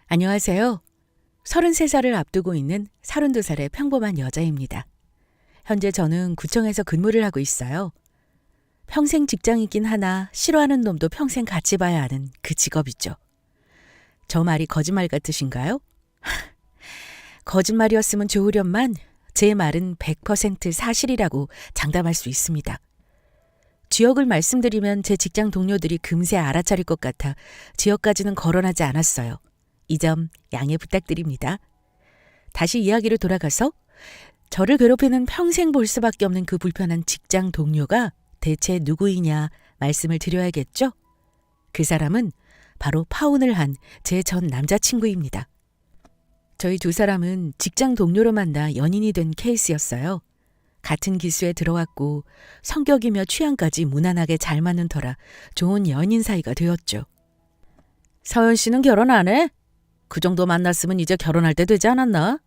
안녕하세요. 33살을 앞두고 있는 32살의 평범한 여자입니다. 현재 저는 구청에서 근무를 하고 있어요. 평생 직장이긴 하나 싫어하는 놈도 평생 같이 봐야 하는 그 직업이죠. 저 말이 거짓말 같으신가요? 거짓말이었으면 좋으련만 제 말은 100% 사실이라고 장담할 수 있습니다. 지역을 말씀드리면 제 직장 동료들이 금세 알아차릴 것 같아 지역까지는 거론하지 않았어요. 이 점 양해 부탁드립니다. 다시 이야기로 돌아가서 저를 괴롭히는 평생 볼 수밖에 없는 그 불편한 직장 동료가 대체 누구이냐 말씀을 드려야겠죠? 그 사람은 바로 파혼을 한 제 전 남자친구입니다. 저희 두 사람은 직장 동료로 만나 연인이 된 케이스였어요. 같은 기수에 들어왔고 성격이며 취향까지 무난하게 잘 맞는 터라 좋은 연인 사이가 되었죠. 서연 씨는 결혼 안 해? 그 정도 만났으면 이제 결혼할 때 되지 않았나?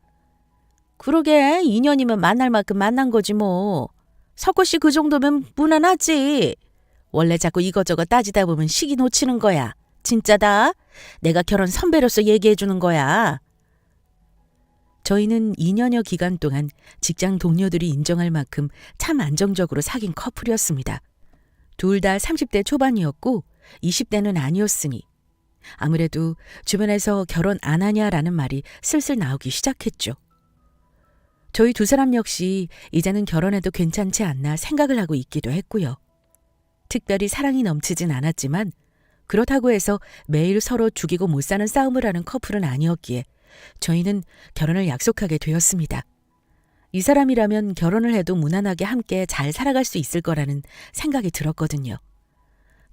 그러게 2년이면 만날 만큼 만난 거지 뭐. 석호 씨 그 정도면 무난하지. 원래 자꾸 이거저거 따지다 보면 시기 놓치는 거야. 진짜다. 내가 결혼 선배로서 얘기해 주는 거야. 저희는 2년여 기간 동안 직장 동료들이 인정할 만큼 참 안정적으로 사귄 커플이었습니다. 둘 다 30대 초반이었고 20대는 아니었으니 아무래도 주변에서 결혼 안 하냐라는 말이 슬슬 나오기 시작했죠. 저희 두 사람 역시 이제는 결혼해도 괜찮지 않나 생각을 하고 있기도 했고요. 특별히 사랑이 넘치진 않았지만 그렇다고 해서 매일 서로 죽이고 못 사는 싸움을 하는 커플은 아니었기에 저희는 결혼을 약속하게 되었습니다. 이 사람이라면 결혼을 해도 무난하게 함께 잘 살아갈 수 있을 거라는 생각이 들었거든요.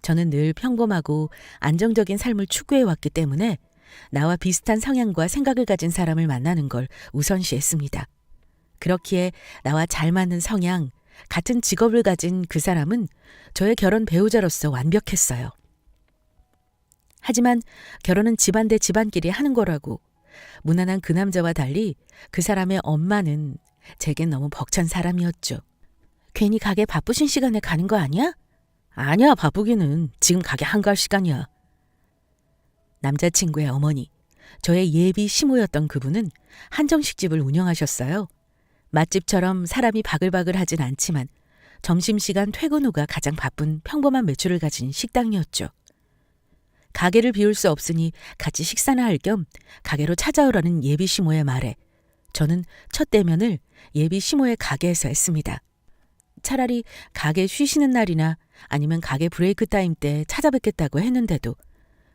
저는 늘 평범하고 안정적인 삶을 추구해왔기 때문에 나와 비슷한 성향과 생각을 가진 사람을 만나는 걸 우선시했습니다. 그렇기에 나와 잘 맞는 성향, 같은 직업을 가진 그 사람은 저의 결혼 배우자로서 완벽했어요. 하지만 결혼은 집안 대 집안끼리 하는 거라고 무난한 그 남자와 달리 그 사람의 엄마는 제겐 너무 벅찬 사람이었죠. 괜히 가게 바쁘신 시간에 가는 거 아니야? 아니야, 바쁘기는. 지금 가게 한가할 시간이야. 남자친구의 어머니, 저의 예비 시모였던 그분은 한정식집을 운영하셨어요. 맛집처럼 사람이 바글바글 하진 않지만 점심시간 퇴근 후가 가장 바쁜 평범한 매출을 가진 식당이었죠. 가게를 비울 수 없으니 같이 식사나 할 겸 가게로 찾아오라는 예비 시모의 말에 저는 첫 대면을 예비 시모의 가게에서 했습니다. 차라리 가게 쉬시는 날이나 아니면 가게 브레이크 타임 때 찾아뵙겠다고 했는데도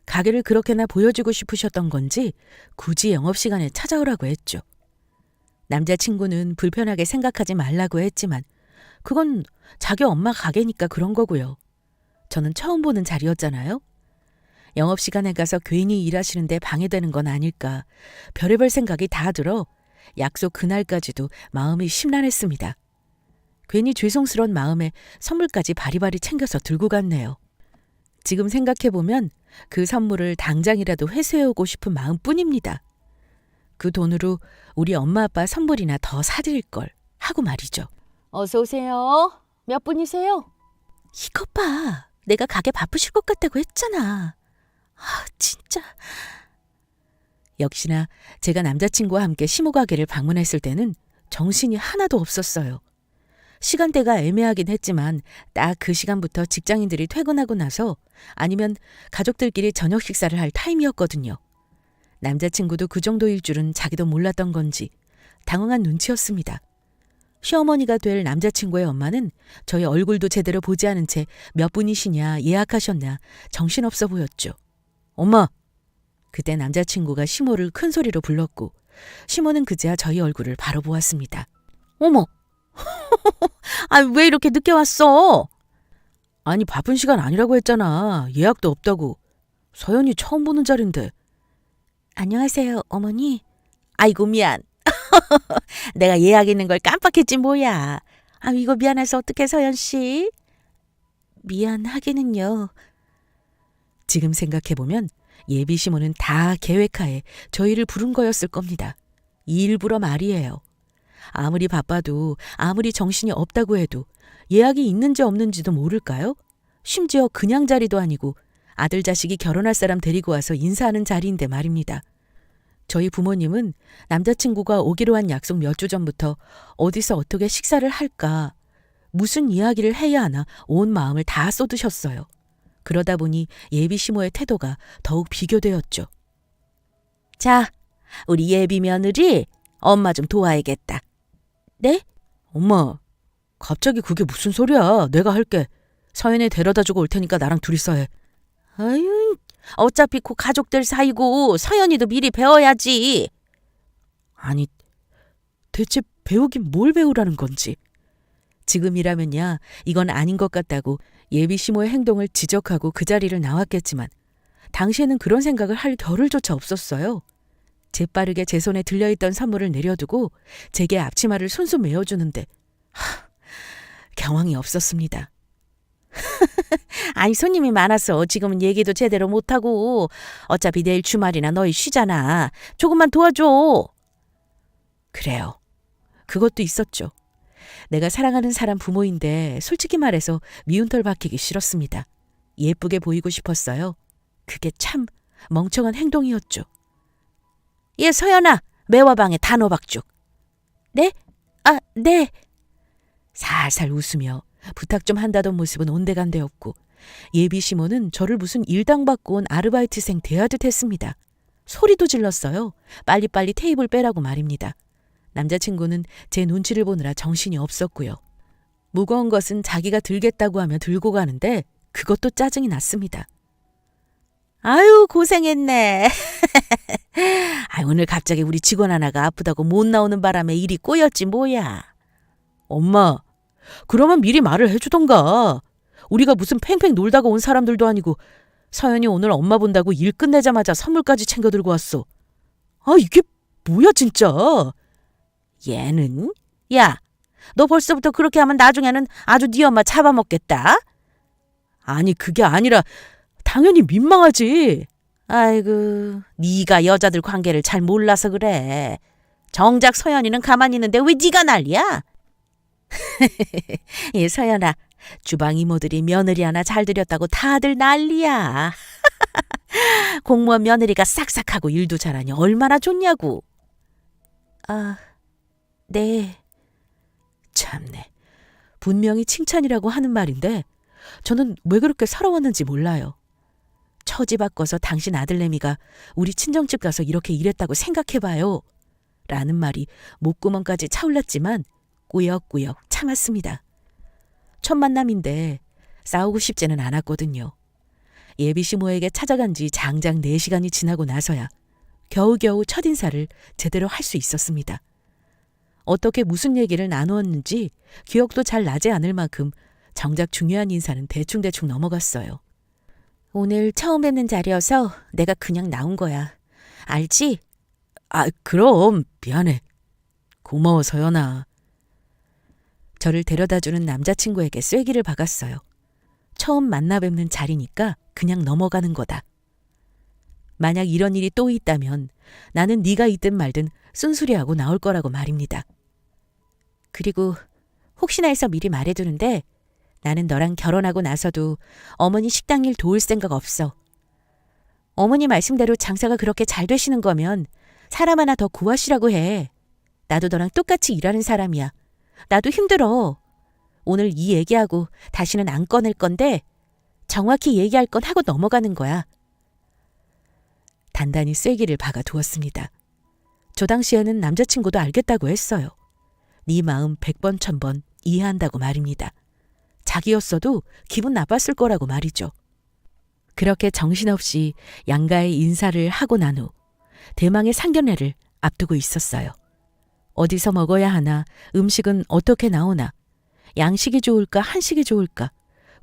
가게를 그렇게나 보여주고 싶으셨던 건지 굳이 영업시간에 찾아오라고 했죠. 남자친구는 불편하게 생각하지 말라고 했지만 그건 자기 엄마 가게니까 그런 거고요. 저는 처음 보는 자리였잖아요. 영업시간에 가서 괜히 일하시는데 방해되는 건 아닐까 별의별 생각이 다 들어 약속 그날까지도 마음이 심란했습니다. 괜히 죄송스러운 마음에 선물까지 바리바리 챙겨서 들고 갔네요. 지금 생각해보면 그 선물을 당장이라도 회수해오고 싶은 마음뿐입니다. 그 돈으로 우리 엄마 아빠 선물이나 더 사드릴 걸 하고 말이죠. 어서 오세요. 몇 분이세요? 이것 봐. 내가 가게 바쁘실 것 같다고 했잖아. 아, 진짜. 역시나 제가 남자친구와 함께 시모 가게를 방문했을 때는 정신이 하나도 없었어요. 시간대가 애매하긴 했지만 딱 그 시간부터 직장인들이 퇴근하고 나서 아니면 가족들끼리 저녁 식사를 할 타임이었거든요. 남자친구도 그 정도일 줄은 자기도 몰랐던 건지 당황한 눈치였습니다. 시어머니가 될 남자친구의 엄마는 저희 얼굴도 제대로 보지 않은 채 몇 분이시냐 예약하셨냐 정신없어 보였죠. 엄마! 그때 남자친구가 시모를 큰 소리로 불렀고 시모는 그제야 저희 얼굴을 바로 보았습니다. 어머! 아, 왜 이렇게 늦게 왔어? 아니, 바쁜 시간 아니라고 했잖아. 예약도 없다고. 서연이 처음 보는 자리인데. 안녕하세요, 어머니. 아이고, 미안. 내가 예약 있는 걸 깜빡했지 뭐야. 아, 이거 미안해서 어떡해, 서연 씨. 미안하기는요. 지금 생각해보면 예비 시모는 다 계획하에 저희를 부른 거였을 겁니다. 일부러 말이에요. 아무리 바빠도 아무리 정신이 없다고 해도 예약이 있는지 없는지도 모를까요? 심지어 그냥 자리도 아니고 아들 자식이 결혼할 사람 데리고 와서 인사하는 자리인데 말입니다. 저희 부모님은 남자친구가 오기로 한 약속 몇 주 전부터 어디서 어떻게 식사를 할까, 무슨 이야기를 해야 하나 온 마음을 다 쏟으셨어요. 그러다 보니 예비 시모의 태도가 더욱 비교되었죠. 자, 우리 예비 며느리 엄마 좀 도와야겠다. 네? 엄마, 갑자기 그게 무슨 소리야. 내가 할게. 서연이 데려다주고 올 테니까 나랑 둘이서 해. 아유, 어차피 그 가족들 사이고 서연이도 미리 배워야지. 아니, 대체 배우긴 뭘 배우라는 건지. 지금이라면야 이건 아닌 것 같다고 예비 시모의 행동을 지적하고 그 자리를 나왔겠지만 당시에는 그런 생각을 할 겨를조차 없었어요. 재빠르게 제 손에 들려있던 선물을 내려두고 제게 앞치마를 손수 메어주는데 경황이 없었습니다. 아니, 손님이 많아서 지금은 얘기도 제대로 못하고 어차피 내일 주말이나 너희 쉬잖아. 조금만 도와줘. 그래요. 그것도 있었죠. 내가 사랑하는 사람 부모인데 솔직히 말해서 미운 털 박히기 싫었습니다. 예쁘게 보이고 싶었어요. 그게 참 멍청한 행동이었죠. 예, 서연아, 매화방에 단호박죽. 네? 아, 네. 살살 웃으며 부탁 좀 한다던 모습은 온데간데 없고 예비 시모는 저를 무슨 일당 받고 온 아르바이트생 대하듯 했습니다. 소리도 질렀어요. 빨리빨리 테이블 빼라고 말입니다. 남자친구는 제 눈치를 보느라 정신이 없었고요. 무거운 것은 자기가 들겠다고 하며 들고 가는데 그것도 짜증이 났습니다. 아유, 고생했네. 오늘 갑자기 우리 직원 하나가 아프다고 못 나오는 바람에 일이 꼬였지 뭐야. 엄마, 그러면 미리 말을 해주던가. 우리가 무슨 팽팽 놀다가 온 사람들도 아니고 서연이 오늘 엄마 본다고 일 끝내자마자 선물까지 챙겨 들고 왔어. 아, 이게 뭐야 진짜. 얘는? 야, 너 벌써부터 그렇게 하면 나중에는 아주 네 엄마 잡아먹겠다. 아니, 그게 아니라 당연히 민망하지. 아이고, 네가 여자들 관계를 잘 몰라서 그래. 정작 서연이는 가만히 있는데 왜 네가 난리야? 예, 서연아, 주방 이모들이 며느리 하나 잘 들였다고 다들 난리야. 공무원 며느리가 싹싹하고 일도 잘하니 얼마나 좋냐고. 아, 네. 참네. 분명히 칭찬이라고 하는 말인데 저는 왜 그렇게 서러웠는지 몰라요. 처지 바꿔서 당신 아들내미가 우리 친정집 가서 이렇게 일했다고 생각해봐요. 라는 말이 목구멍까지 차올랐지만 꾸역꾸역 참았습니다. 첫 만남인데 싸우고 싶지는 않았거든요. 예비 시모에게 찾아간 지 장장 4시간이 지나고 나서야 겨우겨우 첫인사를 제대로 할 수 있었습니다. 어떻게 무슨 얘기를 나누었는지 기억도 잘 나지 않을 만큼 정작 중요한 인사는 대충대충 넘어갔어요. 오늘 처음 뵙는 자리여서 내가 그냥 나온 거야. 알지? 아, 그럼 미안해. 고마워, 서연아. 저를 데려다주는 남자친구에게 쐐기를 박았어요. 처음 만나 뵙는 자리니까 그냥 넘어가는 거다. 만약 이런 일이 또 있다면 나는 네가 있든 말든 쓴소리하고 나올 거라고 말입니다. 그리고 혹시나 해서 미리 말해두는데 나는 너랑 결혼하고 나서도 어머니 식당 일 도울 생각 없어. 어머니 말씀대로 장사가 그렇게 잘 되시는 거면 사람 하나 더 구하시라고 해. 나도 너랑 똑같이 일하는 사람이야. 나도 힘들어. 오늘 이 얘기하고 다시는 안 꺼낼 건데 정확히 얘기할 건 하고 넘어가는 거야. 단단히 쐐기를 박아두었습니다. 저 당시에는 남자친구도 알겠다고 했어요. 네 마음 100번 1000번 이해한다고 말입니다. 자기였어도 기분 나빴을 거라고 말이죠. 그렇게 정신없이 양가의 인사를 하고 난 후 대망의 상견례를 앞두고 있었어요. 어디서 먹어야 하나, 음식은 어떻게 나오나, 양식이 좋을까 한식이 좋을까,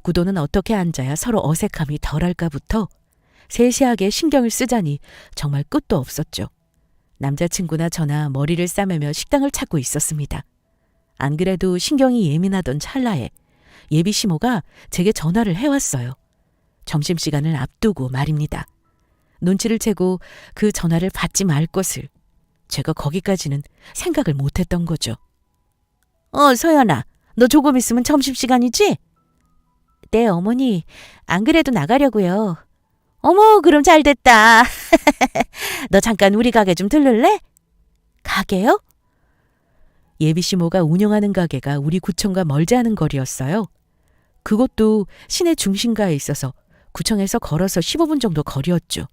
구도는 어떻게 앉아야 서로 어색함이 덜할까부터 세세하게 신경을 쓰자니 정말 끝도 없었죠. 남자친구나 저나 머리를 싸매며 식당을 찾고 있었습니다. 안 그래도 신경이 예민하던 찰나에 예비 시모가 제게 전화를 해왔어요. 점심시간을 앞두고 말입니다. 눈치를 채고 그 전화를 받지 말 것을 제가 거기까지는 생각을 못했던 거죠. 서연아, 너 조금 있으면 점심시간이지? 네, 어머니. 안 그래도 나가려고요. 어머, 그럼 잘 됐다. 너 잠깐 우리 가게 좀 들를래? 가게요? 예비 시모가 운영하는 가게가 우리 구청과 멀지 않은 거리였어요. 그것도 시내 중심가에 있어서 구청에서 걸어서 15분 정도 거리였죠.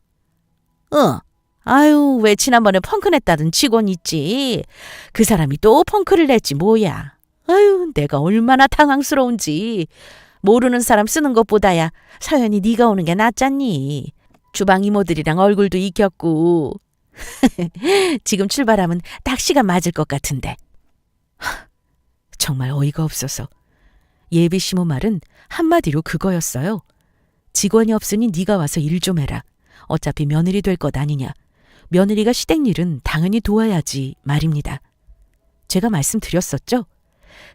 아유, 왜 지난번에 펑크 냈다던 직원 있지. 그 사람이 또 펑크를 냈지 뭐야. 아유, 내가 얼마나 당황스러운지. 모르는 사람 쓰는 것보다야 서연이 네가 오는 게 낫잖니. 주방 이모들이랑 얼굴도 익혔고. 지금 출발하면 딱 시간 맞을 것 같은데. 정말 어이가 없어서 예비 시모 말은 한마디로 그거였어요. 직원이 없으니 네가 와서 일 좀 해라. 어차피 며느리 될 것 아니냐. 며느리가 시댁 일은 당연히 도와야지 말입니다. 제가 말씀드렸었죠.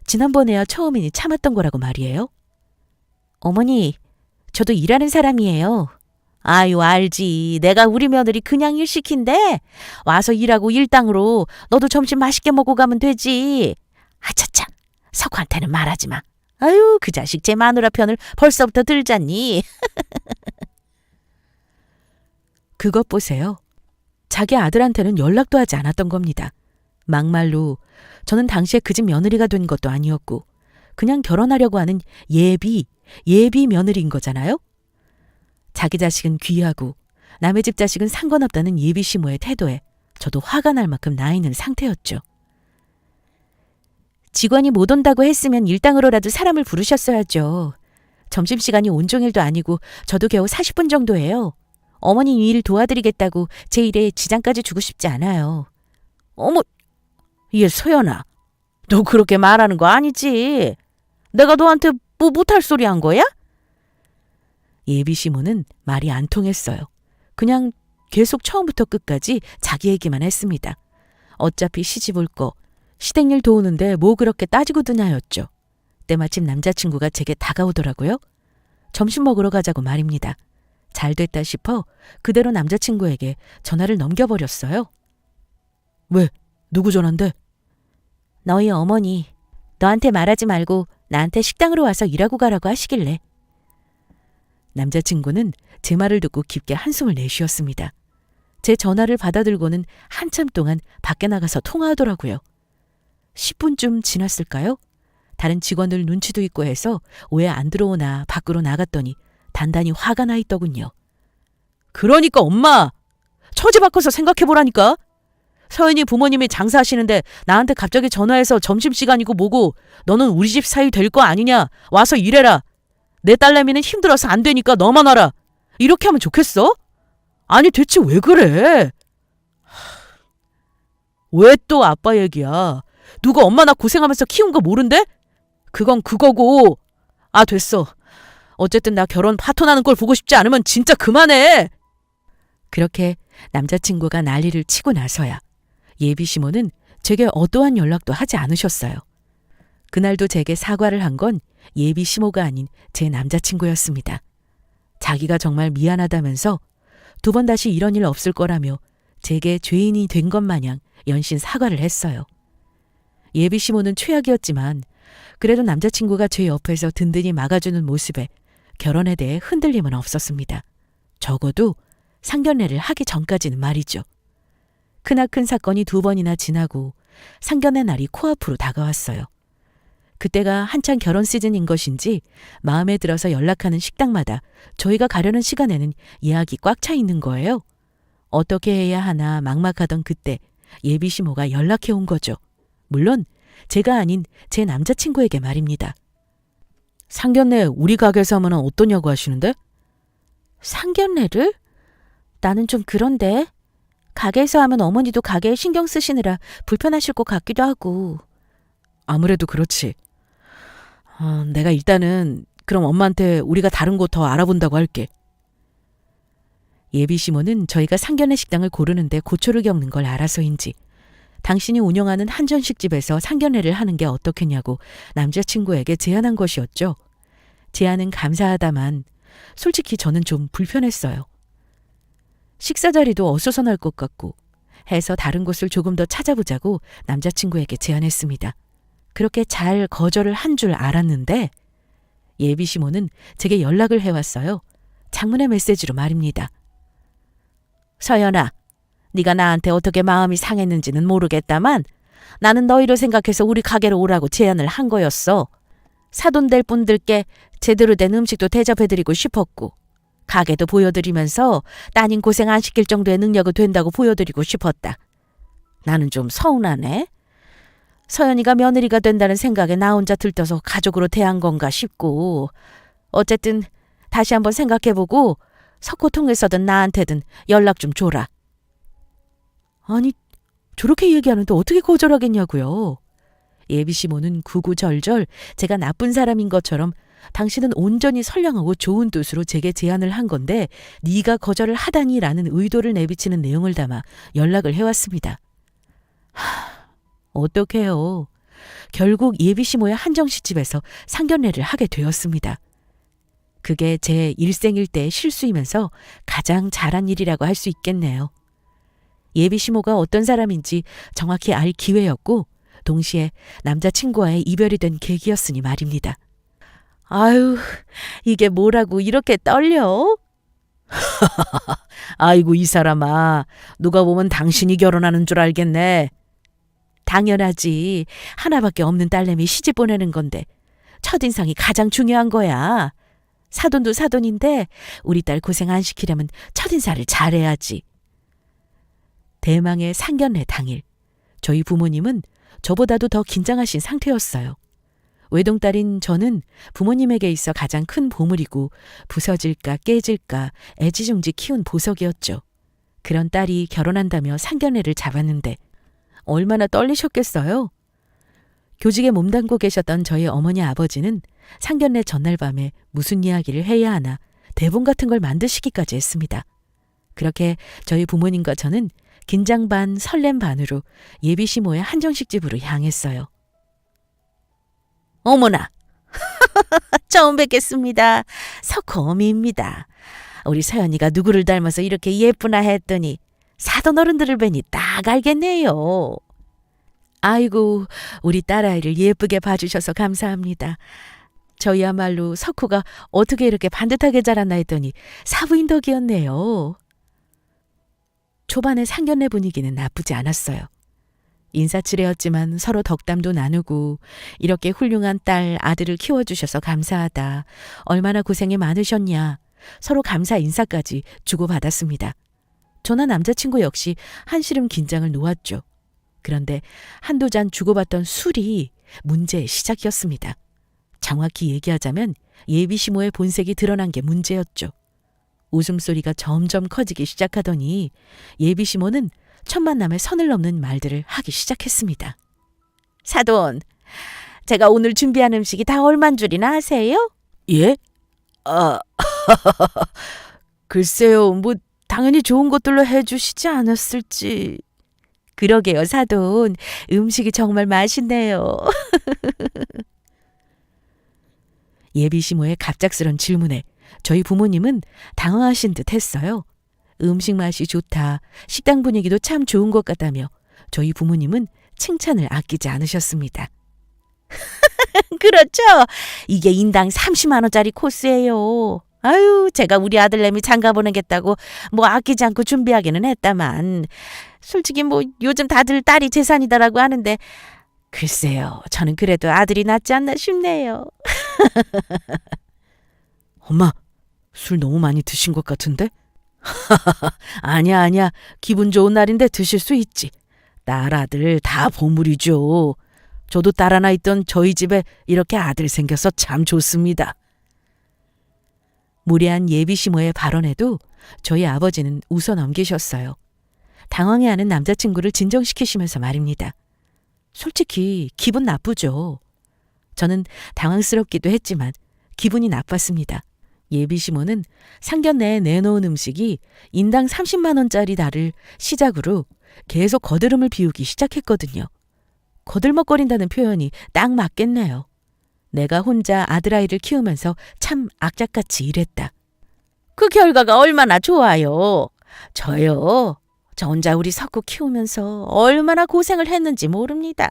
지난번에야 처음이니 참았던 거라고 말이에요. 어머니, 저도 일하는 사람이에요. 아유, 알지. 내가 우리 며느리 그냥 일 시킨대. 와서 일하고 일당으로 너도 점심 맛있게 먹고 가면 되지. 아차차, 석화한테는 말하지 마. 아유, 그 자식 제 마누라 편을 벌써부터 들잖니. 그것 보세요. 자기 아들한테는 연락도 하지 않았던 겁니다. 막말로 저는 당시에 그 집 며느리가 된 것도 아니었고 그냥 결혼하려고 하는 예비 며느리인 거잖아요. 자기 자식은 귀하고 남의 집 자식은 상관없다는 예비 시모의 태도에 저도 화가 날 만큼 나 있는 상태였죠. 직원이 못 온다고 했으면 일당으로라도 사람을 부르셨어야죠. 점심시간이 온종일도 아니고 저도 겨우 40분 정도예요. 어머니 일 도와드리겠다고 제 일에 지장까지 주고 싶지 않아요. 어머, 얘 소연아, 너 그렇게 말하는 거 아니지? 내가 너한테 뭐 못할 소리 한 거야? 예비 시모는 말이 안 통했어요. 그냥 계속 처음부터 끝까지 자기 얘기만 했습니다. 어차피 시집 올 거, 시댁 일 도우는데 뭐 그렇게 따지고 드냐였죠. 때마침 남자친구가 제게 다가오더라고요. 점심 먹으러 가자고 말입니다. 잘 됐다 싶어 그대로 남자친구에게 전화를 넘겨버렸어요. 왜? 누구 전화인데? 너희 어머니, 너한테 말하지 말고 나한테 식당으로 와서 일하고 가라고 하시길래. 남자친구는 제 말을 듣고 깊게 한숨을 내쉬었습니다. 제 전화를 받아들고는 한참 동안 밖에 나가서 통화하더라고요. 10분쯤 지났을까요? 다른 직원들 눈치도 있고 해서 왜 안 들어오나 밖으로 나갔더니 단단히 화가 나 있더군요. 그러니까 엄마! 처지 바꿔서 생각해보라니까. 서연이 부모님이 장사하시는데 나한테 갑자기 전화해서 점심시간이고 뭐고 너는 우리 집 사위 될 거 아니냐. 와서 일해라. 내 딸내미는 힘들어서 안 되니까 너만 와라. 이렇게 하면 좋겠어? 아니 대체 왜 그래? 왜 또 아빠 얘기야? 누가 엄마 나 고생하면서 키운 거 모른대? 그건 그거고. 아 됐어. 어쨌든 나 결혼 파토나는 걸 보고 싶지 않으면 진짜 그만해. 그렇게 남자친구가 난리를 치고 나서야 예비 시모는 제게 어떠한 연락도 하지 않으셨어요. 그날도 제게 사과를 한 건 예비 시모가 아닌 제 남자친구였습니다. 자기가 정말 미안하다면서 2번 다시 이런 일 없을 거라며 제게 죄인이 된 것 마냥 연신 사과를 했어요. 예비 시모는 최악이었지만 그래도 남자친구가 제 옆에서 든든히 막아주는 모습에 결혼에 대해 흔들림은 없었습니다. 적어도 상견례를 하기 전까지는 말이죠. 크나큰 사건이 2번이나 지나고 상견례 날이 코앞으로 다가왔어요. 그때가 한창 결혼 시즌인 것인지 마음에 들어서 연락하는 식당마다 저희가 가려는 시간에는 예약이 꽉 차 있는 거예요. 어떻게 해야 하나 막막하던 그때 예비 시모가 연락해 온 거죠. 물론 제가 아닌 제 남자친구에게 말입니다. 상견례 우리 가게에서 하면 어떠냐고 하시는데? 상견례를? 나는 좀 그런데. 가게에서 하면 어머니도 가게에 신경 쓰시느라 불편하실 것 같기도 하고. 아무래도 그렇지. 내가 일단은 그럼 엄마한테 우리가 다른 곳 더 알아본다고 할게. 예비 시모는 저희가 상견례 식당을 고르는데 고초를 겪는 걸 알아서인지 당신이 운영하는 한전식집에서 상견례를 하는 게 어떻겠냐고 남자친구에게 제안한 것이었죠. 제안은 감사하다만 솔직히 저는 좀 불편했어요. 식사 자리도 어수선할 것 같고 해서 다른 곳을 조금 더 찾아보자고 남자친구에게 제안했습니다. 그렇게 잘 거절을 한 줄 알았는데 예비 시모는 제게 연락을 해왔어요. 장문의 메시지로 말입니다. 서연아, 네가 나한테 어떻게 마음이 상했는지는 모르겠다만 나는 너희를 생각해서 우리 가게로 오라고 제안을 한 거였어. 사돈될 분들께 제대로 된 음식도 대접해드리고 싶었고 가게도 보여드리면서 따님 고생 안 시킬 정도의 능력이 된다고 보여드리고 싶었다. 나는 좀 서운하네. 서연이가 며느리가 된다는 생각에 나 혼자 들떠서 가족으로 대한 건가 싶고 어쨌든 다시 한번 생각해보고 석호 통해서든 나한테든 연락 좀 줘라. 아니, 저렇게 얘기하는데 어떻게 거절하겠냐고요. 예비시모는 구구절절 제가 나쁜 사람인 것처럼 당신은 온전히 선량하고 좋은 뜻으로 제게 제안을 한 건데 네가 거절을 하다니라는 의도를 내비치는 내용을 담아 연락을 해왔습니다. 어떡해요. 결국 예비시모의 한정씨 집에서 상견례를 하게 되었습니다. 그게 제 일생일대의 실수이면서 가장 잘한 일이라고 할 수 있겠네요. 예비시모가 어떤 사람인지 정확히 알 기회였고 동시에 남자친구와의 이별이 된 계기였으니 말입니다. 아유, 이게 뭐라고 이렇게 떨려? 아이고 이 사람아, 누가 보면 당신이 결혼하는 줄 알겠네. 당연하지. 하나밖에 없는 딸내미 시집 보내는 건데 첫인상이 가장 중요한 거야. 사돈도 사돈인데 우리 딸 고생 안 시키려면 첫인사를 잘해야지. 대망의 상견례 당일, 저희 부모님은 저보다도 더 긴장하신 상태였어요. 외동딸인 저는 부모님에게 있어 가장 큰 보물이고 부서질까 깨질까 애지중지 키운 보석이었죠. 그런 딸이 결혼한다며 상견례를 잡았는데 얼마나 떨리셨겠어요? 교직에 몸담고 계셨던 저희 어머니 아버지는 상견례 전날 밤에 무슨 이야기를 해야 하나 대본 같은 걸 만드시기까지 했습니다. 그렇게 저희 부모님과 저는 긴장 반 설렘 반으로 예비시모의 한정식 집으로 향했어요. 어머나! 처음 뵙겠습니다. 석호 어미입니다. 우리 서연이가 누구를 닮아서 이렇게 예쁘나 했더니 사돈 어른들을 뵈니 딱 알겠네요. 아이고, 우리 딸아이를 예쁘게 봐주셔서 감사합니다. 저희야말로 석호가 어떻게 이렇게 반듯하게 자랐나 했더니 사부인 덕이었네요. 초반의 상견례 분위기는 나쁘지 않았어요. 인사치레였지만 서로 덕담도 나누고 이렇게 훌륭한 딸, 아들을 키워주셔서 감사하다. 얼마나 고생이 많으셨냐. 서로 감사 인사까지 주고받았습니다. 저나 남자친구 역시 한시름 긴장을 놓았죠. 그런데 한두 잔 주고받던 술이 문제의 시작이었습니다. 정확히 얘기하자면 예비시모의 본색이 드러난 게 문제였죠. 웃음소리가 점점 커지기 시작하더니 예비시모는 첫 만남에 선을 넘는 말들을 하기 시작했습니다. 사돈, 제가 오늘 준비한 음식이 다 얼만 줄이나 아세요? 예? 글쎄요, 뭐 당연히 좋은 것들로 해주시지 않았을지. 그러게요, 사돈. 음식이 정말 맛있네요. 예비시모의 갑작스런 질문에 저희 부모님은 당황하신 듯 했어요. 음식 맛이 좋다, 식당 분위기도 참 좋은 것 같다며 저희 부모님은 칭찬을 아끼지 않으셨습니다. 그렇죠. 이게 인당 30만 원짜리 코스예요. 아유, 제가 우리 아들내미 장가 보내겠다고 뭐 아끼지 않고 준비하기는 했다만 솔직히 뭐 요즘 다들 딸이 재산이다라고 하는데 글쎄요, 저는 그래도 아들이 낫지 않나 싶네요. 엄마, 술 너무 많이 드신 것 같은데? 아니야. 기분 좋은 날인데 드실 수 있지. 딸, 아들 다 보물이죠. 저도 딸 하나 있던 저희 집에 이렇게 아들 생겨서 참 좋습니다. 무례한 예비시모의 발언에도 저희 아버지는 웃어 넘기셨어요. 당황해하는 남자친구를 진정시키시면서 말입니다. 솔직히 기분 나쁘죠. 저는 당황스럽기도 했지만 기분이 나빴습니다. 예비시모는 상견례에 내놓은 음식이 인당 30만 원짜리 날을 시작으로 계속 거드름을 피우기 시작했거든요. 거들먹거린다는 표현이 딱 맞겠네요. 내가 혼자 아들아이를 키우면서 참 악착같이 일했다. 그 결과가 얼마나 좋아요. 저요. 저 혼자 우리 석구 키우면서 얼마나 고생을 했는지 모릅니다.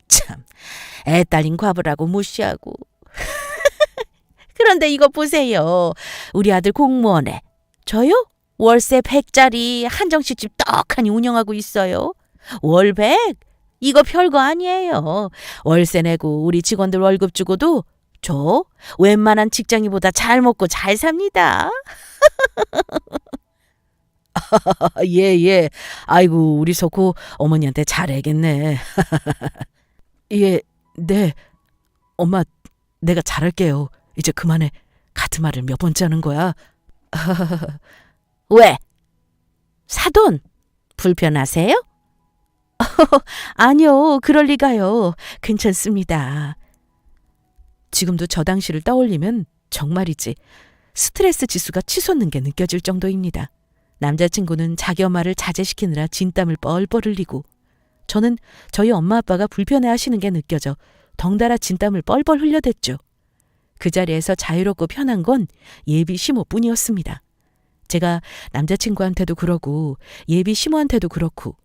참, 애 딸린 과부라고 무시하고. 그런데 이거 보세요. 우리 아들 공무원에. 저요? 월세 100짜리 한정식집 떡하니 운영하고 있어요. 월 100? 이거 별거 아니에요. 월세 내고 우리 직원들 월급 주고도 저 웬만한 직장인보다 잘 먹고 잘 삽니다. 예. 아이고, 우리 석호 어머니한테 잘해야겠네. 예, 네. 엄마, 내가 잘할게요. 이제 그만해. 같은 말을 몇 번째 하는 거야. 왜? 사돈? 불편하세요? 아니요, 그럴 리가요. 괜찮습니다. 지금도 저 당시를 떠올리면 정말이지 스트레스 지수가 치솟는 게 느껴질 정도입니다. 남자친구는 자기 엄마를 자제시키느라 진땀을 뻘뻘 흘리고 저는 저희 엄마 아빠가 불편해하시는 게 느껴져 덩달아 진땀을 뻘뻘 흘려댔죠. 그 자리에서 자유롭고 편한 건 예비 시모뿐이었습니다. 제가 남자친구한테도 그러고 예비 시모한테도 그렇고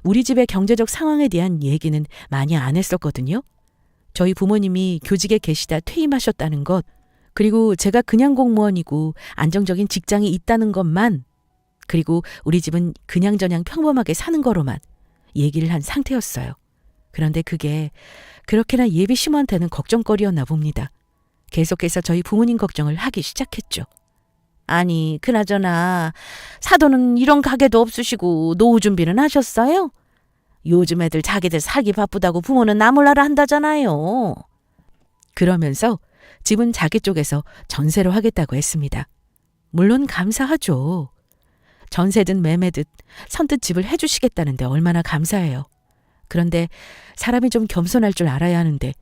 우리 집의 경제적 상황에 대한 얘기는 많이 안 했었거든요. 저희 부모님이 교직에 계시다 퇴임하셨다는 것, 그리고 제가 그냥 공무원이고 안정적인 직장이 있다는 것만, 그리고 우리 집은 그냥저냥 평범하게 사는 거로만 얘기를 한 상태였어요. 그런데 그게 그렇게나 예비 시모한테는 걱정거리였나 봅니다. 계속해서 저희 부모님 걱정을 하기 시작했죠. 아니, 그나저나 사돈은 이런 가게도 없으시고 노후 준비는 하셨어요? 요즘 애들 자기들 살기 바쁘다고 부모는 나몰라라 한다잖아요. 그러면서 집은 자기 쪽에서 전세로 하겠다고 했습니다. 물론 감사하죠. 전세든 매매든 선뜻 집을 해주시겠다는데 얼마나 감사해요. 그런데 사람이 좀 겸손할 줄 알아야 하는데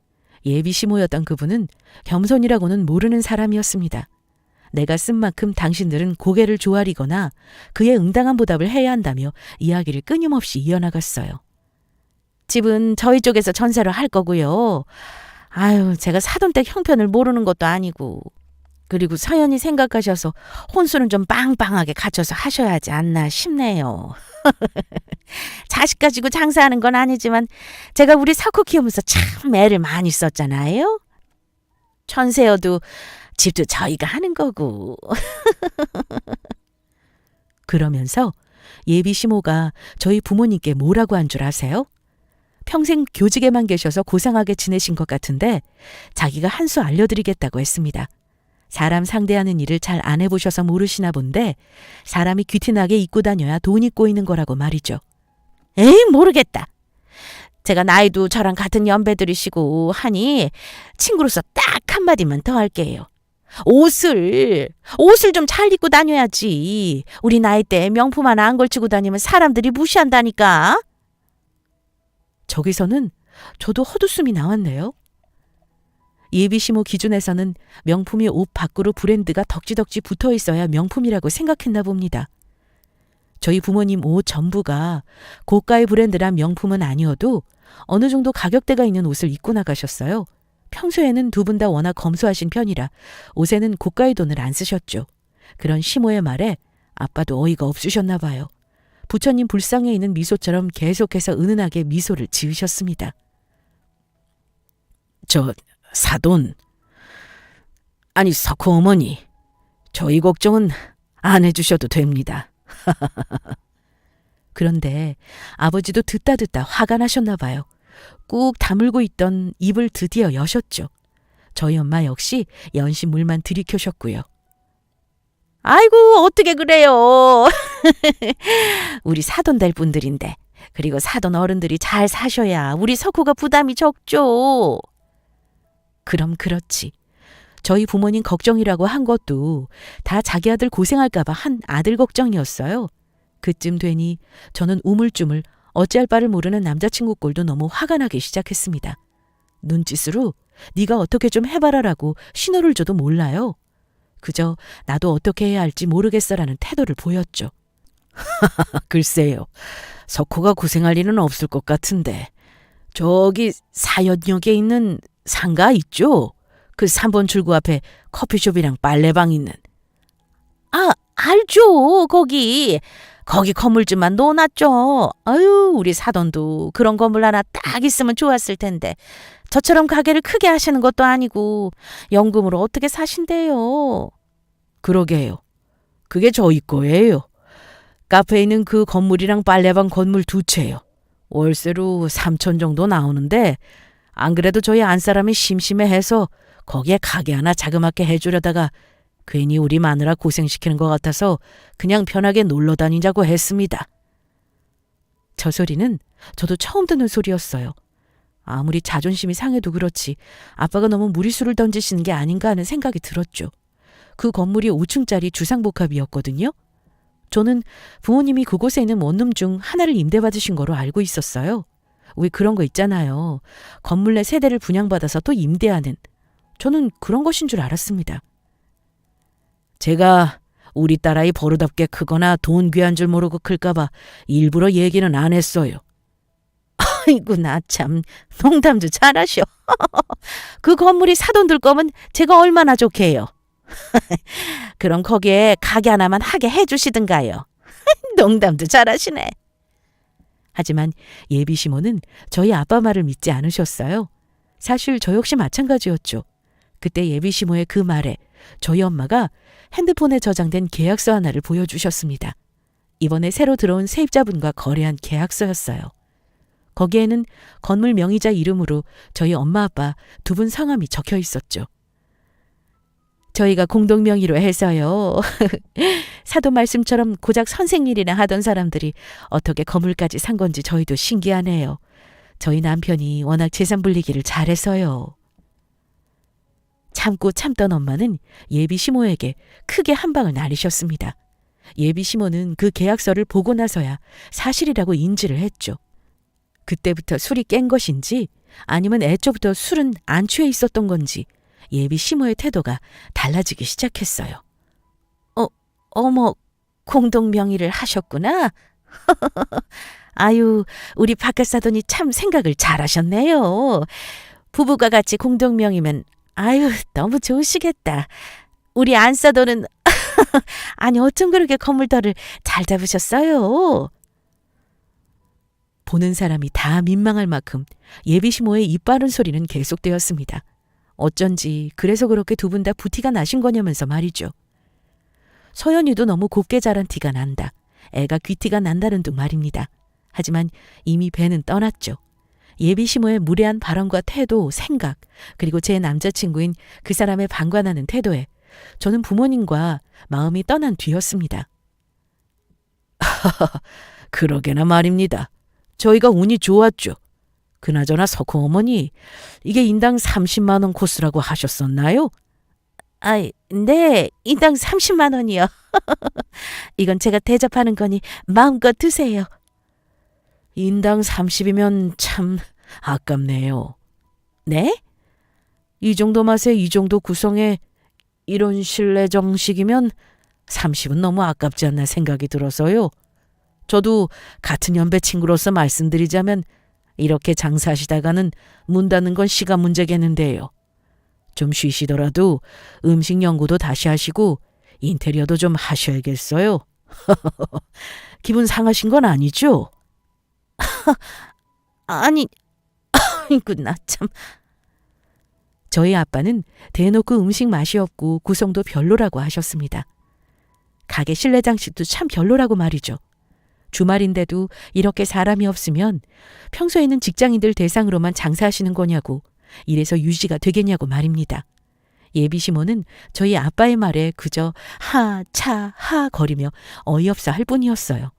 예비 시모였던 그분은 겸손이라고는 모르는 사람이었습니다. 내가 쓴 만큼 당신들은 고개를 조아리거나 그에 응당한 보답을 해야 한다며 이야기를 끊임없이 이어나갔어요. 집은 저희 쪽에서 전세로 할 거고요. 아유, 제가 사돈댁 형편을 모르는 것도 아니고. 그리고 서연이 생각하셔서 혼수는 좀 빵빵하게 갖춰서 하셔야 하지 않나 싶네요. 자식 가지고 장사하는 건 아니지만 제가 우리 석호 키우면서 참 애를 많이 썼잖아요. 전세여도 집도 저희가 하는 거고. 그러면서 예비 시모가 저희 부모님께 뭐라고 한 줄 아세요? 평생 교직에만 계셔서 고상하게 지내신 것 같은데 자기가 한 수 알려드리겠다고 했습니다. 사람 상대하는 일을 잘 안 해보셔서 모르시나 본데 사람이 귀티나게 입고 다녀야 돈이 꼬이는 거라고 말이죠. 에이, 모르겠다. 제가 나이도 저랑 같은 연배들이시고 하니 친구로서 딱 한마디만 더 할게요. 옷을 좀 잘 입고 다녀야지. 우리 나이 때 명품 하나 안 걸치고 다니면 사람들이 무시한다니까. 저기서는 저도 헛웃음이 나왔네요. 예비시모 기준에서는 명품이 옷 밖으로 브랜드가 덕지덕지 붙어 있어야 명품이라고 생각했나 봅니다. 저희 부모님 옷 전부가 고가의 브랜드란 명품은 아니어도 어느 정도 가격대가 있는 옷을 입고 나가셨어요. 평소에는 두 분 다 워낙 검소하신 편이라 옷에는 고가의 돈을 안 쓰셨죠. 그런 시모의 말에 아빠도 어이가 없으셨나 봐요. 부처님 불상에 있는 미소처럼 계속해서 은은하게 미소를 지으셨습니다. 저 사돈, 아니 석호 어머니, 저희 걱정은 안 해주셔도 됩니다. 그런데 아버지도 듣다 화가 나셨나 봐요. 꾹 다물고 있던 입을 드디어 여셨죠. 저희 엄마 역시 연신물만 들이켜셨고요. 아이고, 어떻게 그래요. 우리 사돈 될 분들인데, 그리고 사돈 어른들이 잘 사셔야 우리 석호가 부담이 적죠. 그럼 그렇지. 저희 부모님 걱정이라고 한 것도 다 자기 아들 고생할까 봐 한 아들 걱정이었어요. 그쯤 되니 저는 우물쭈물 어찌할 바를 모르는 남자친구 꼴도 너무 화가 나기 시작했습니다. 눈짓으로 네가 어떻게 좀 해봐라라고 신호를 줘도 몰라요. 그저 나도 어떻게 해야 할지 모르겠어라는 태도를 보였죠. 글쎄요. 석호가 고생할 일은 없을 것 같은데 저기 사연역에 있는 상가 있죠? 그 3번 출구 앞에 커피숍이랑 빨래방 있는. 아, 알죠. 거기 거기 건물주만 놓아놨죠. 아유, 우리 사돈도 그런 건물 하나 딱 있으면 좋았을 텐데 저처럼 가게를 크게 하시는 것도 아니고 연금으로 어떻게 사신대요. 그러게요. 그게 저희 거예요. 카페에 있는 그 건물이랑 빨래방 건물 2채요. 월세로 3천 정도 나오는데 안 그래도 저희 안사람이 심심해해서 거기에 가게 하나 자그맣게 해주려다가 괜히 우리 마누라 고생시키는 것 같아서 그냥 편하게 놀러 다니자고 했습니다. 저 소리는 저도 처음 듣는 소리였어요. 아무리 자존심이 상해도 그렇지 아빠가 너무 무리수를 던지시는 게 아닌가 하는 생각이 들었죠. 그 건물이 5층짜리 주상복합이었거든요. 저는 부모님이 그곳에 있는 원룸 중 하나를 임대받으신 거로 알고 있었어요. 왜 그런 거 있잖아요. 건물 내 세대를 분양받아서 또 임대하는. 저는 그런 것인 줄 알았습니다. 제가 우리 딸아이 버릇없게 크거나 돈 귀한 줄 모르고 클까봐 일부러 얘기는 안 했어요. 아이고 나 참 농담도 잘하셔. 그 건물이 사돈 들 거면 제가 얼마나 좋게요. 그럼 거기에 가게 하나만 하게 해주시든가요. 농담도 잘하시네. 하지만 예비 시모는 저희 아빠 말을 믿지 않으셨어요. 사실 저 역시 마찬가지였죠. 그때 예비 시모의 그 말에 저희 엄마가 핸드폰에 저장된 계약서 하나를 보여주셨습니다. 이번에 새로 들어온 세입자분과 거래한 계약서였어요. 거기에는 건물 명의자 이름으로 저희 엄마 아빠 2분 성함이 적혀 있었죠. 저희가 공동 명의로 해서요. 사돈 말씀처럼 고작 선생일이나 하던 사람들이 어떻게 건물까지 산 건지 저희도 신기하네요. 저희 남편이 워낙 재산 불리기를 잘해서요. 참고 참던 엄마는 예비 시모에게 크게 한 방을 날리셨습니다. 예비 시모는 그 계약서를 보고 나서야 사실이라고 인지를 했죠. 그때부터 술이 깬 것인지 아니면 애초부터 술은 안 취해 있었던 건지 예비 시모의 태도가 달라지기 시작했어요. 어머, 공동 명의를 하셨구나. 아유, 우리 바깥 사돈이 참 생각을 잘하셨네요. 부부가 같이 공동 명의면 아유, 너무 좋으시겠다. 우리 안사돈은 아니 어쩜 그렇게 건물들을 잘 잡으셨어요. 보는 사람이 다 민망할 만큼 예비 시모의 입 바른 소리는 계속되었습니다. 어쩐지 그래서 그렇게 2분 다 부티가 나신 거냐면서 말이죠. 서연이도 너무 곱게 자란 티가 난다. 애가 귀티가 난다는 둥 말입니다. 하지만 이미 배는 떠났죠. 예비 시모의 무례한 발언과 태도, 생각, 그리고 제 남자친구인 그 사람의 방관하는 태도에 저는 부모님과 마음이 떠난 뒤였습니다. 그러게나 말입니다. 저희가 운이 좋았죠. 그나저나 석호 어머니, 이게 인당 30만 원 코스라고 하셨었나요? 네, 인당 30만 원이요. 이건 제가 대접하는 거니 마음껏 드세요. 인당 30이면 참 아깝네요. 네? 이 정도 맛에 이 정도 구성에 이런 실내 정식이면 30은 너무 아깝지 않나 생각이 들어서요. 저도 같은 연배 친구로서 말씀드리자면 이렇게 장사하시다가는 문 닫는 건 시간 문제겠는데요. 좀 쉬시더라도 음식 연구도 다시 하시고 인테리어도 좀 하셔야겠어요. 기분 상하신 건 아니죠? 아니, 아이고 나 참. 저희 아빠는 대놓고 음식 맛이 없고 구성도 별로라고 하셨습니다. 가게 실내 장식도 참 별로라고 말이죠. 주말인데도 이렇게 사람이 없으면 평소에는 직장인들 대상으로만 장사하시는 거냐고, 이래서 유지가 되겠냐고 말입니다. 예비 시모는 저희 아빠의 말에 그저 하, 차, 하 거리며 어이없어 할 뿐이었어요.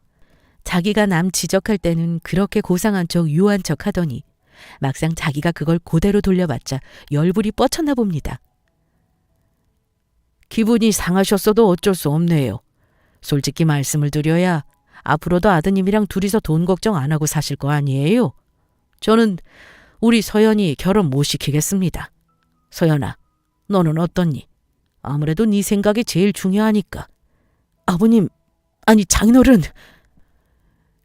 자기가 남 지적할 때는 그렇게 고상한 척 유한 척 하더니 막상 자기가 그걸 그대로 돌려봤자 열불이 뻗쳤나 봅니다. 기분이 상하셨어도 어쩔 수 없네요. 솔직히 말씀을 드려야 앞으로도 아드님이랑 둘이서 돈 걱정 안 하고 사실 거 아니에요? 저는 우리 서연이 결혼 못 시키겠습니다. 서연아, 너는 어떻니? 아무래도 네 생각이 제일 중요하니까. 아버님, 아니 장인어른.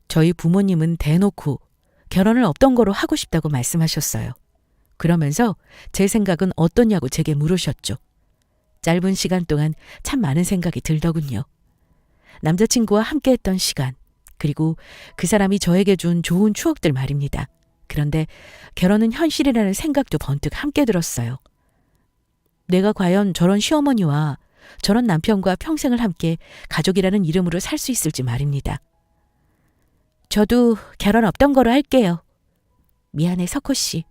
저희 부모님은 대놓고 결혼을 없던 거로 하고 싶다고 말씀하셨어요. 그러면서 제 생각은 어떠냐고 제게 물으셨죠. 짧은 시간 동안 참 많은 생각이 들더군요. 남자친구와 함께했던 시간, 그리고 그 사람이 저에게 준 좋은 추억들 말입니다. 그런데 결혼은 현실이라는 생각도 번뜩 함께 들었어요. 내가 과연 저런 시어머니와 저런 남편과 평생을 함께 가족이라는 이름으로 살 수 있을지 말입니다. 저도 결혼 없던 거로 할게요. 미안해, 석호 씨.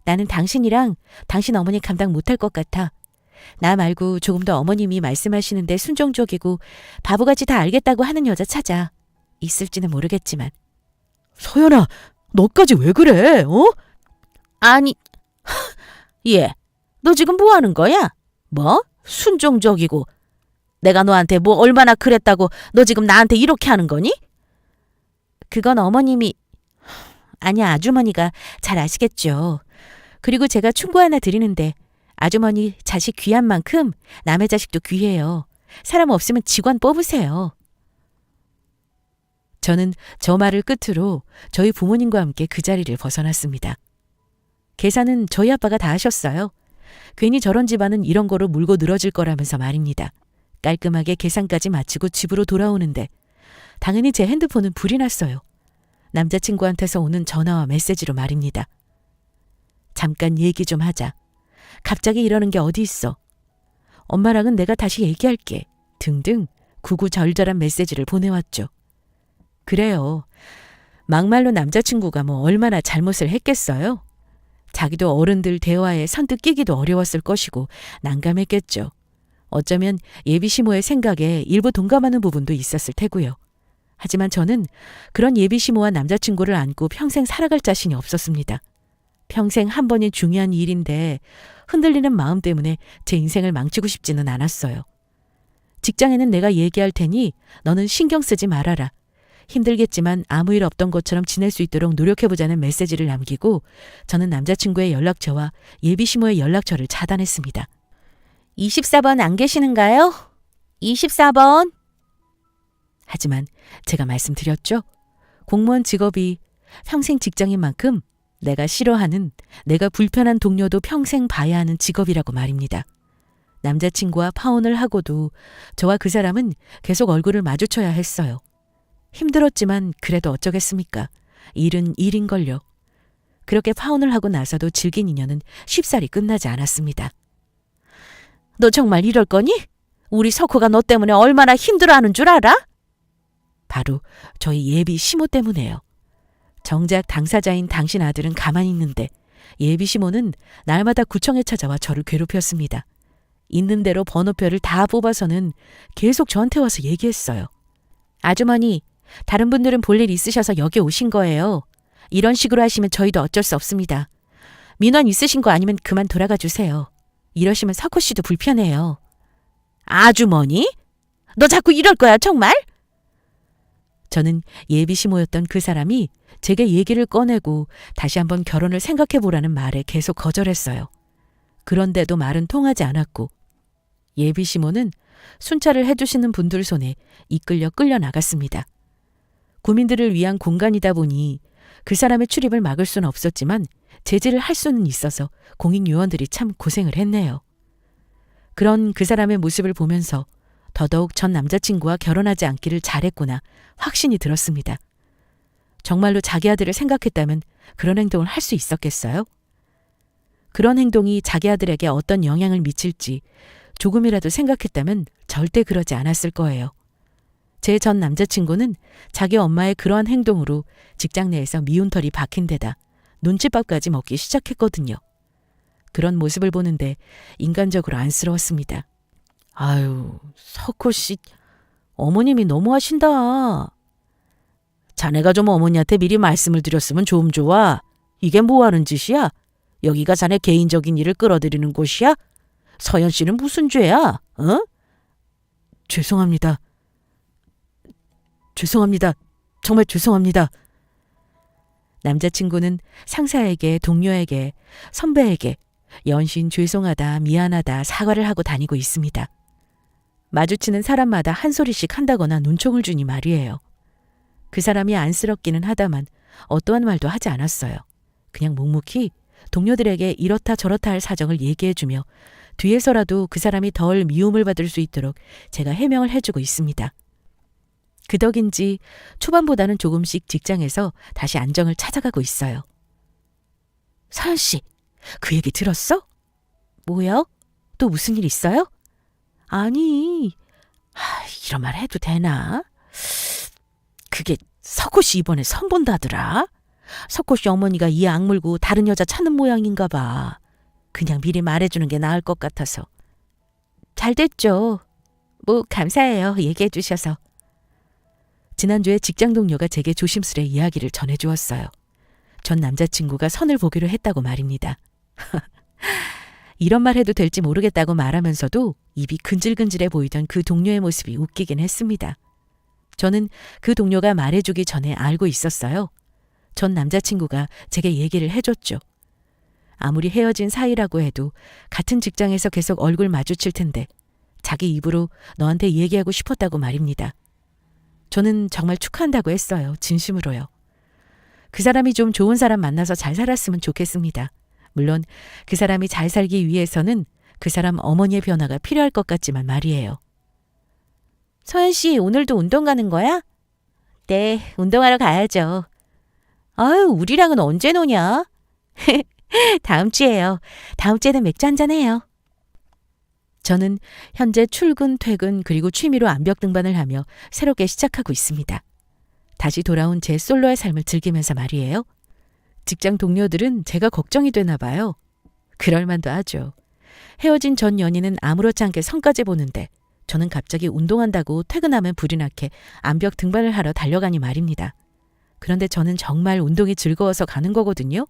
나는 당신이랑 당신 어머니 감당 못할 것 같아. 나 말고 조금 더 어머님이 말씀하시는데 순종적이고 바보같이 다 알겠다고 하는 여자 찾아. 있을지는 모르겠지만. 서연아, 너까지 왜 그래? 어? 아니, 얘, 너 지금 뭐 하는 거야? 뭐? 순종적이고. 내가 너한테 뭐 얼마나 그랬다고 너 지금 나한테 이렇게 하는 거니? 그건 어머님이, 아니 아주머니가 잘 아시겠죠. 그리고 제가 충고 하나 드리는데 아주머니 자식 귀한 만큼 남의 자식도 귀해요. 사람 없으면 직원 뽑으세요. 저는 저 말을 끝으로 저희 부모님과 함께 그 자리를 벗어났습니다. 계산은 저희 아빠가 다 하셨어요. 괜히 저런 집안은 이런 거로 물고 늘어질 거라면서 말입니다. 깔끔하게 계산까지 마치고 집으로 돌아오는데 당연히 제 핸드폰은 불이 났어요. 남자친구한테서 오는 전화와 메시지로 말입니다. 잠깐 얘기 좀 하자. 갑자기 이러는 게 어디 있어. 엄마랑은 내가 다시 얘기할게. 등등 구구절절한 메시지를 보내왔죠. 그래요. 막말로 남자친구가 뭐 얼마나 잘못을 했겠어요? 자기도 어른들 대화에 선뜻 끼기도 어려웠을 것이고 난감했겠죠. 어쩌면 예비 시모의 생각에 일부 동감하는 부분도 있었을 테고요. 하지만 저는 그런 예비 시모와 남자친구를 안고 평생 살아갈 자신이 없었습니다. 평생 한 번이 중요한 일인데 흔들리는 마음 때문에 제 인생을 망치고 싶지는 않았어요. 직장에는 내가 얘기할 테니 너는 신경 쓰지 말아라. 힘들겠지만 아무 일 없던 것처럼 지낼 수 있도록 노력해보자는 메시지를 남기고 저는 남자친구의 연락처와 예비 시모의 연락처를 차단했습니다. 24번 안 계시는가요? 24번. 하지만 제가 말씀드렸죠. 공무원 직업이 평생 직장인 만큼 내가 싫어하는, 내가 불편한 동료도 평생 봐야 하는 직업이라고 말입니다. 남자친구와 파혼을 하고도 저와 그 사람은 계속 얼굴을 마주쳐야 했어요. 힘들었지만 그래도 어쩌겠습니까? 일은 일인걸요. 그렇게 파혼을 하고 나서도 질긴 인연은 쉽사리 끝나지 않았습니다. 너 정말 이럴 거니? 우리 석호가 너 때문에 얼마나 힘들어하는 줄 알아? 바로 저희 예비 시모 때문에요. 정작 당사자인 당신 아들은 가만히 있는데 예비 시모는 날마다 구청에 찾아와 저를 괴롭혔습니다. 있는 대로 번호표를 다 뽑아서는 계속 저한테 와서 얘기했어요. 아주머니, 다른 분들은 볼 일 있으셔서 여기 오신 거예요. 이런 식으로 하시면 저희도 어쩔 수 없습니다. 민원 있으신 거 아니면 그만 돌아가 주세요. 이러시면 석호 씨도 불편해요. 아주머니? 너 자꾸 이럴 거야, 정말? 저는 예비 시모였던 그 사람이 제게 얘기를 꺼내고 다시 한번 결혼을 생각해보라는 말에 계속 거절했어요. 그런데도 말은 통하지 않았고 예비 시모는 순찰을 해주시는 분들 손에 이끌려 끌려 나갔습니다. 구민들을 위한 공간이다 보니 그 사람의 출입을 막을 수는 없었지만 제지를 할 수는 있어서 공익 요원들이 참 고생을 했네요. 그런 그 사람의 모습을 보면서 더더욱 전 남자친구와 결혼하지 않기를 잘했구나 확신이 들었습니다. 정말로 자기 아들을 생각했다면 그런 행동을 할 수 있었겠어요? 그런 행동이 자기 아들에게 어떤 영향을 미칠지 조금이라도 생각했다면 절대 그러지 않았을 거예요. 제 전 남자친구는 자기 엄마의 그러한 행동으로 직장 내에서 미운털이 박힌 데다 눈칫밥까지 먹기 시작했거든요. 그런 모습을 보는데 인간적으로 안쓰러웠습니다. 아유, 석호 씨, 어머님이 너무하신다. 자네가 좀 어머니한테 미리 말씀을 드렸으면 좀 좋아. 이게 뭐 하는 짓이야? 여기가 자네 개인적인 일을 끌어들이는 곳이야? 서연 씨는 무슨 죄야? 어? 죄송합니다. 정말 죄송합니다. 남자친구는 상사에게, 동료에게, 선배에게 연신 죄송하다, 미안하다, 사과를 하고 다니고 있습니다. 마주치는 사람마다 한 소리씩 한다거나 눈총을 주니 말이에요. 그 사람이 안쓰럽기는 하다만 어떠한 말도 하지 않았어요. 그냥 묵묵히 동료들에게 이렇다 저렇다 할 사정을 얘기해주며 뒤에서라도 그 사람이 덜 미움을 받을 수 있도록 제가 해명을 해주고 있습니다. 그 덕인지 초반보다는 조금씩 직장에서 다시 안정을 찾아가고 있어요. 서연 씨, 그 얘기 들었어? 뭐요? 또 무슨 일 있어요? 아니, 이런 말 해도 되나? 그게 석호 씨 이번에 선본다더라. 석호 씨 어머니가 이 악물고 다른 여자 찾는 모양인가 봐. 그냥 미리 말해주는 게 나을 것 같아서. 잘 됐죠. 뭐 감사해요. 얘기해 주셔서. 지난주에 직장 동료가 제게 조심스레 이야기를 전해주었어요. 전 남자친구가 선을 보기로 했다고 말입니다. 이런 말 해도 될지 모르겠다고 말하면서도 입이 근질근질해 보이던 그 동료의 모습이 웃기긴 했습니다. 저는 그 동료가 말해주기 전에 알고 있었어요. 전 남자친구가 제게 얘기를 해줬죠. 아무리 헤어진 사이라고 해도 같은 직장에서 계속 얼굴 마주칠 텐데 자기 입으로 너한테 얘기하고 싶었다고 말입니다. 저는 정말 축하한다고 했어요. 진심으로요. 그 사람이 좀 좋은 사람 만나서 잘 살았으면 좋겠습니다. 물론 그 사람이 잘 살기 위해서는 그 사람 어머니의 변화가 필요할 것 같지만 말이에요. 서연 씨, 오늘도 운동 가는 거야? 네, 운동하러 가야죠. 아유, 우리랑은 언제 노냐? 다음 주에요. 다음 주에는 맥주 한잔 해요. 저는 현재 출근, 퇴근, 그리고 취미로 암벽 등반을 하며 새롭게 시작하고 있습니다. 다시 돌아온 제 솔로의 삶을 즐기면서 말이에요. 직장 동료들은 제가 걱정이 되나 봐요. 그럴만도 하죠. 헤어진 전 연인은 아무렇지 않게 성까지 보는데 저는 갑자기 운동한다고 퇴근하면 불이 나게 암벽 등반을 하러 달려가니 말입니다. 그런데 저는 정말 운동이 즐거워서 가는 거거든요.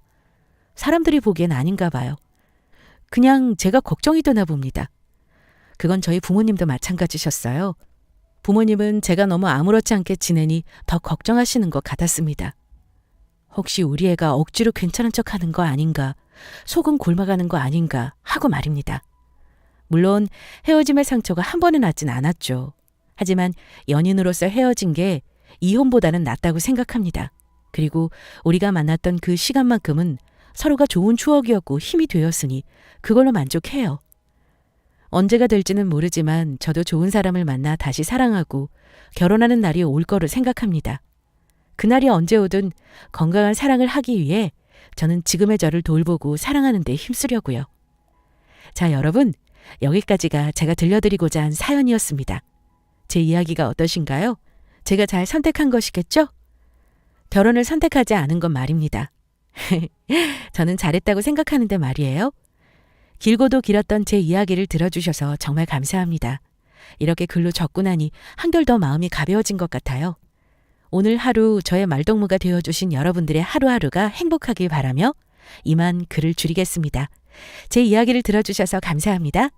사람들이 보기엔 아닌가 봐요. 그냥 제가 걱정이 되나 봅니다. 그건 저희 부모님도 마찬가지셨어요. 부모님은 제가 너무 아무렇지 않게 지내니 더 걱정하시는 것 같았습니다. 혹시 우리 애가 억지로 괜찮은 척하는 거 아닌가, 속은 곪아가는 거 아닌가 하고 말입니다. 물론 헤어짐의 상처가 한 번에 낫진 않았죠. 하지만 연인으로서 헤어진 게 이혼보다는 낫다고 생각합니다. 그리고 우리가 만났던 그 시간만큼은 서로가 좋은 추억이었고 힘이 되었으니 그걸로 만족해요. 언제가 될지는 모르지만 저도 좋은 사람을 만나 다시 사랑하고 결혼하는 날이 올 거로 생각합니다. 그날이 언제 오든 건강한 사랑을 하기 위해 저는 지금의 저를 돌보고 사랑하는 데 힘쓰려고요. 자, 여러분, 여기까지가 제가 들려드리고자 한 사연이었습니다. 제 이야기가 어떠신가요? 제가 잘 선택한 것이겠죠? 결혼을 선택하지 않은 건 말입니다. 저는 잘했다고 생각하는데 말이에요. 길고도 길었던 제 이야기를 들어주셔서 정말 감사합니다. 이렇게 글로 적고 나니 한결 더 마음이 가벼워진 것 같아요. 오늘 하루 저의 말동무가 되어주신 여러분들의 하루하루가 행복하길 바라며 이만 글을 줄이겠습니다. 제 이야기를 들어주셔서 감사합니다.